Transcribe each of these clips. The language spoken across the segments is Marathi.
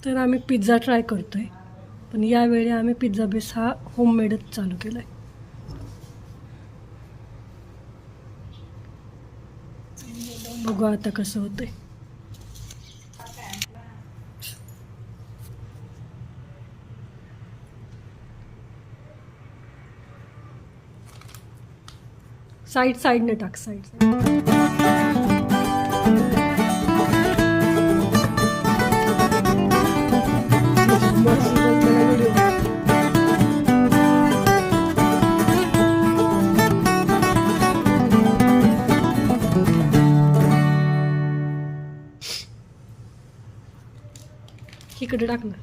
तर आम्ही पिझ्झा ट्राय करतोय, पण यावेळी आम्ही पिझ्झा बेस हा होममेडच चालू केलाय. बघू आता कसं होतंय. साईडने टाक, साईड. इकडे टाक ना.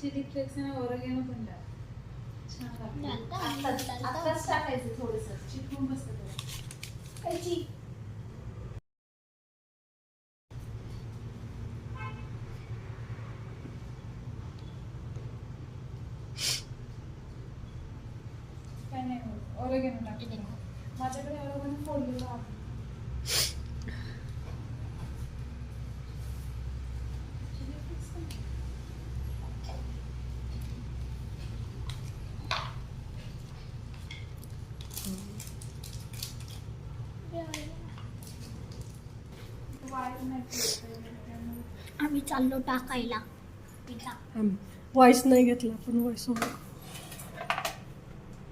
चिली फ्लेक्स आणि ओरिगॅनो पण टाक. छान लागतं. आताच टाकायचं थोडंसं, चिकटून बसतं थोडं. कायची काय नाही होत. ओरिगॅनो टाक. माझ्याकडे ओरिगॅनो फोडलेला आहे. आम्ही चाललो टाकायला पिझ्झा. व्हॉइस नाही घेतला, पण व्हॉइस होता.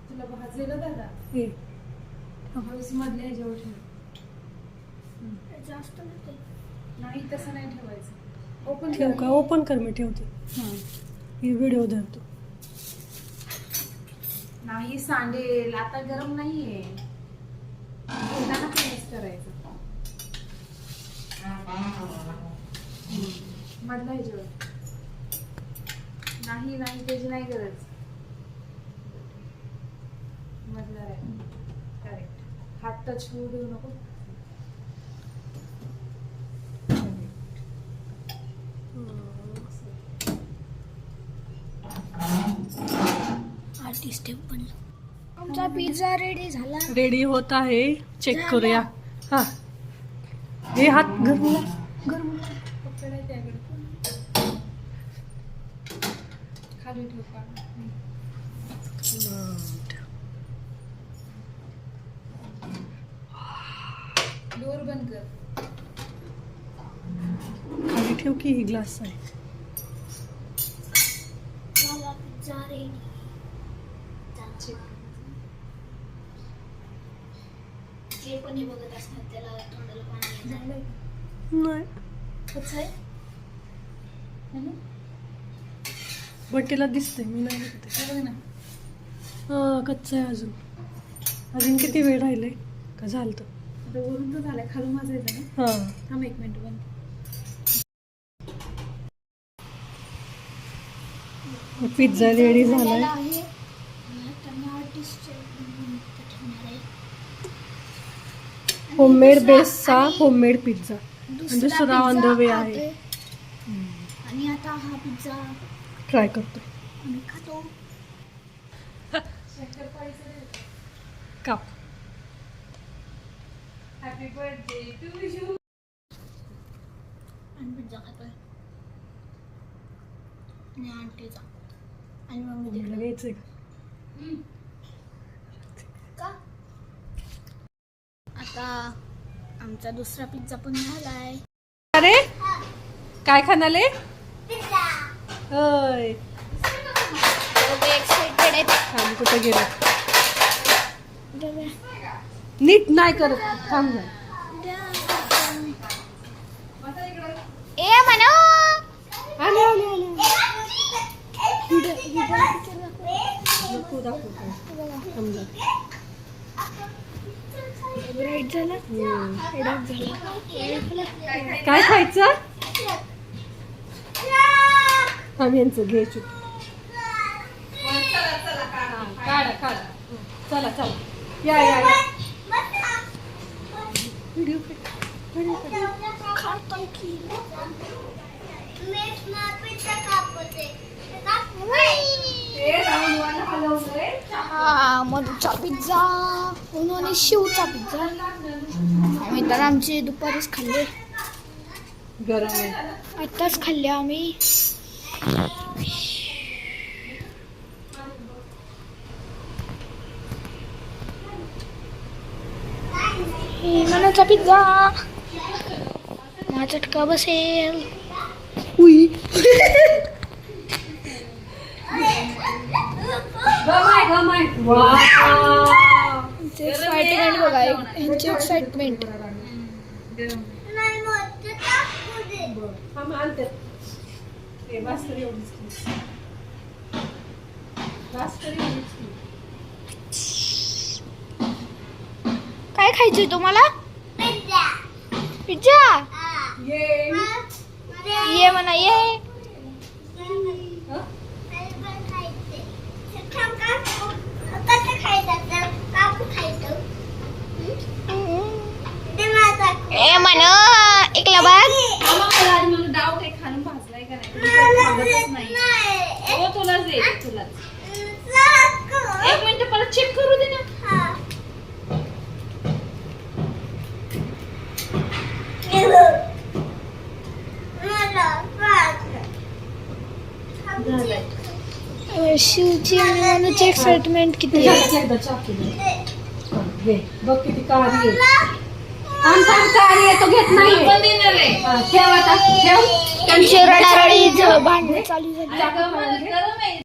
तुला भाजलेलं दादा हे व्हॉइस मधल्या ह्याच्यावर ठेव. जास्त नाही तसं नाही ठेवायचं. ओपन ठेव का? ओपन कर, मी ठेवते. हां ही व्हिडिओ धरतो. नाही सांडेल, आता गरम नाहीये. घेताना फिनिश करायचं. मधला ह्याच्यावर नाही त्याची नाही गरज. मधला आहे करेक्ट. हात टच होऊ देऊ नको. आर्टिस्ट पण आमचा पिझ्झा रेडी झाला. रेडी होत आहे, चेक करूया. हा, हे हात गरमला. पकडा त्याकडे खाली ठेव का. डोर बंद कर. खाली ठेव की, ही ग्लास आहे. मला पिझ्झा रेडी. जे पण हे बघत असणार त्याला तोंडाला पाणी झालंय नाही, कसं आहे. बटेला दिसतंय, मी नाही बघते. बघ ना. हा, कच्चं आहे अजून. अजून किती वेळ राहिलंय का? झालं तर आता वरून तर झालंय, खालून वाजायचं ना. हा. थांब 1 मिनिट बंद. पिझ्झा रेडी झालाय. होममेड बेसचा होममेड पिझ्झा. दुसरा ऑन द वे आहे. आणि आता हा पिझ्झा ट्राय करतो. आम्ही खातो. काप. Happy birthday to you. आणि पिझ्झा खातोय. आणि आंटीचा आणि मम्मी मला घ्यायचंय का. आता आमचा दुसरा पिझ्झा पण झालाय. अरे काय खाणाले? होय, एक्साइटेड आहेत. खाली कुठे गेलं? नीट नाही करत. थांब ना. ए म्हणा आले आले आले. नको दाखवतो. थांब जा. ब्राईट झाला. डार्क झाला. काय खायचं? आम्ही यांचं घ्यायचो. काढा काढा. चला चला, या या या. व्हिडिओ खातो की राऊंड 1 हा मधूचा पिझ्झा आणि शिवचा पिझ्झा आम्ही तर आमचे दुपारीच खाल्ले. गरम आहे. आत्ताच खाल्ले आम्ही. मनाचा पिझ्झा माझा चटका बसेल. उई गमाय वाव. एक्साइटमेंट बघा यांची एक्साइटमेंट. आणते हे बस तरी एवढीच की. बस तरी एवढीच की. काय खायचंय तुम्हाला? पिझ्झा. ये ये म्हणा ये. ए म्हण एकला बघ. मला डाऊट आहे खालून भाजलाय का नाही. हो तुलाच दे तुलाच. एक मिनिट परत चेक करू दे ना. शिवची आणि मनुची एक्साइटमेंट किती आहे. एकदा चाकूला. घे बघ किती कारी आहे. थांब कारी आहे तो घेत नाही. पण देणार आहे. ठेव आता ठेव. त्यांची रडारडी भांडण चालू झाली. गरम आहे.